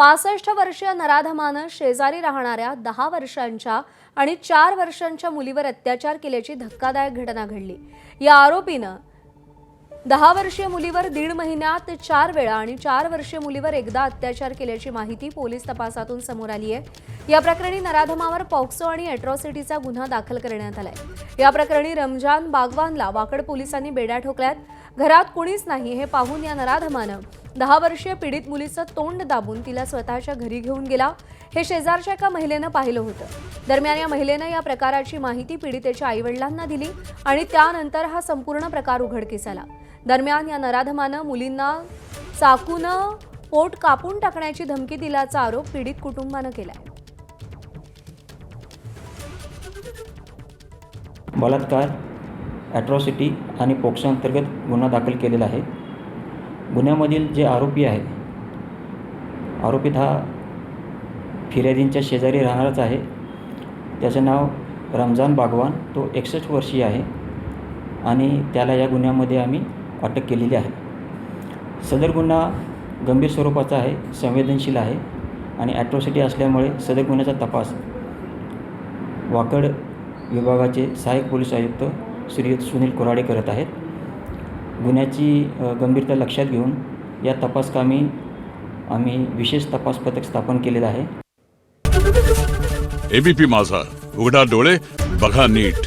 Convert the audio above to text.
65 वर्षीय नराधमानं शेजारी राहणाऱ्या 10 वर्षांच्या आणि 4 वर्षांच्या मुलीवर अत्याचार केल्याची धक्कादायक घटना घडली। या आरोपीनं 10 वर्षीय मुलीवर 1.5 महिन्यात 4 वेळा आणि 4 वर्षीय मुलीवर एकदा अत्याचार केल्याची माहिती पोलीस तपासातून समोर आली आहे। या प्रकरणी नराधमावर पॉक्सो आणि अॅट्रॉसिटीचा गुन्हा दाखल करण्यात आलाय। या प्रकरणी रमजान बागवानला वाकड पोलिसांनी बेड्या ठोकल्यात। घरात कुणीच नाही हे पाहून या नराधमानं 10 वर्षीय पीडित मुलीचं तोंड दाबून तिला स्वतःच्या घरी घेऊन गेला। हे शेजारच्या एका महिलेनं पाहिलं होतं। दरम्यान या महिलेनं या प्रकाराची माहिती पीडितेच्या आईवडिलांना दिली आणि त्यानंतर हा संपूर्ण प्रकार उघडकीस आला। दरम्यान या नराधमानं मुलींना चाकूनं पोट कापून टाकण्याची धमकी दिल्याचा आरोप पीडित कुटुंबानं केलाय। बलात्कार, अॅट्रॉसिटी आणि पॉक्सो अंतर्गत गुन्हा दाखल केलेला आहे। गुन्ह्यामधील जे आरोपी आहे, आरोपीत हा फिर्यादींच्या शेजारी राहणारच आहे। त्याचं नाव रमजान बागवान, तो 61 वर्षीय आहे आणि त्याला या गुन्ह्यामध्ये आम्ही अटक केलेली आहे। सदर गुन्हा गंभीर स्वरूपाचा आहे, संवेदनशील आहे आणि अॅट्रॉसिटी असल्यामुळे सदर गुन्ह्याचा तपास वाकड विभागाचे सहाय्यक पोलीस आयुक्त श्री सुनील कोराडे करत आहेत। गुन्ह्याची गंभीरता लक्षात घेऊन या तपासकामी आम्ही विशेष तपास पथक स्थापन केलेलं आहे। एबीपी माझा, उघडा डोळे बघा नीट।